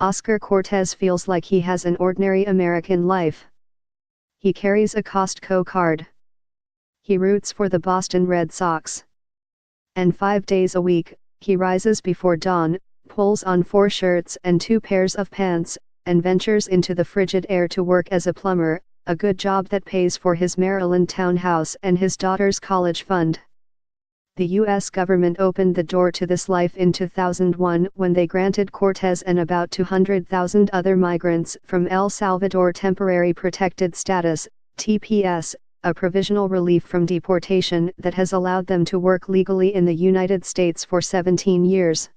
Oscar Cortez feels like he has an ordinary American life. He carries a Costco card. He roots for the Boston Red Sox. And 5 days a week, he rises before dawn, pulls on 4 shirts and 2 pairs of pants, and ventures into the frigid air to work as a plumber, a good job that pays for his Maryland townhouse and his daughter's college fund. The U.S. government opened the door to this life in 2001 when they granted Cortez and about 200,000 other migrants from El Salvador temporary protected status, TPS, a provisional relief from deportation that has allowed them to work legally in the United States for 17 years.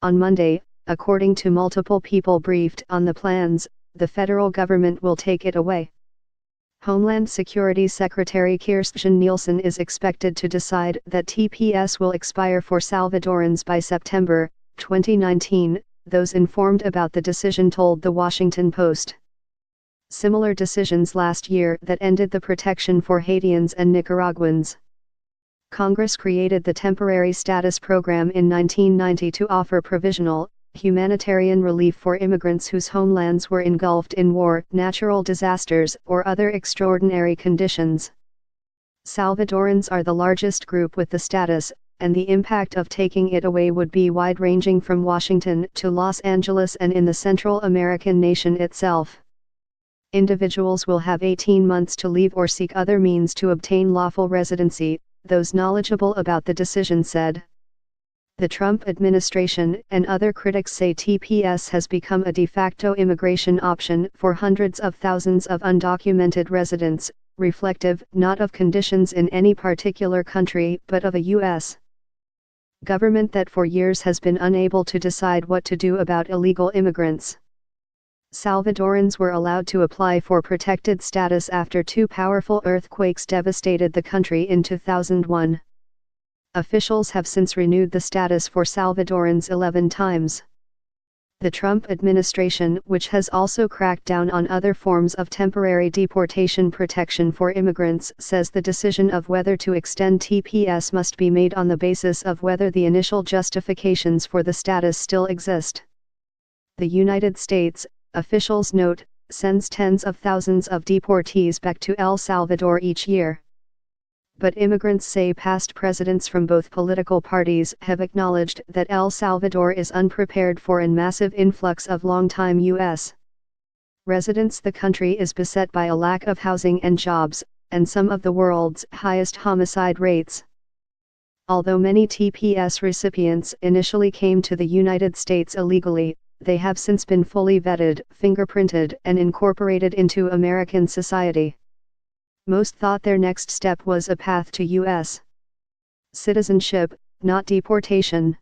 On Monday, according to multiple people briefed on the plans, the federal government will take it away. Homeland Security Secretary Kirstjen Nielsen is expected to decide that TPS will expire for Salvadorans by September 2019, those informed about the decision told The Washington Post. Similar decisions last year that ended the protection for Haitians and Nicaraguans. Congress created the Temporary Status Program in 1990 to offer provisional, humanitarian relief for immigrants whose homelands were engulfed in war, natural disasters, or other extraordinary conditions. Salvadorans are the largest group with the status, and the impact of taking it away would be wide-ranging from Washington to Los Angeles and in the Central American nation itself. Individuals will have 18 months to leave or seek other means to obtain lawful residency, those knowledgeable about the decision said. The Trump administration and other critics say TPS has become a de facto immigration option for hundreds of thousands of undocumented residents, reflective not of conditions in any particular country but of a U.S. government that for years has been unable to decide what to do about illegal immigrants. Salvadorans were allowed to apply for protected status after 2 powerful earthquakes devastated the country in 2001. Officials have since renewed the status for Salvadorans 11 times. The Trump administration, which has also cracked down on other forms of temporary deportation protection for immigrants, says the decision of whether to extend TPS must be made on the basis of whether the initial justifications for the status still exist. The United States, officials note, sends tens of thousands of deportees back to El Salvador each year. But immigrants say past presidents from both political parties have acknowledged that El Salvador is unprepared for a massive influx of longtime U.S. residents. The country is beset by a lack of housing and jobs, and some of the world's highest homicide rates. Although many TPS recipients initially came to the United States illegally, they have since been fully vetted, fingerprinted, and incorporated into American society. Most thought their next step was a path to U.S. citizenship, not deportation.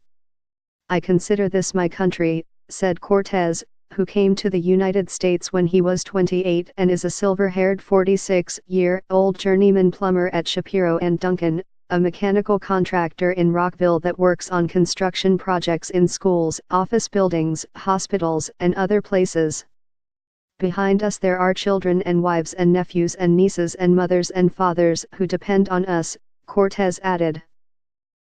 "I consider this my country," said Cortez, who came to the United States when he was 28 and is a silver-haired 46-year-old journeyman plumber at Shapiro & Duncan, a mechanical contractor in Rockville that works on construction projects in schools, office buildings, hospitals, and other places. "Behind us there are children and wives and nephews and nieces and mothers and fathers who depend on us," Cortez added.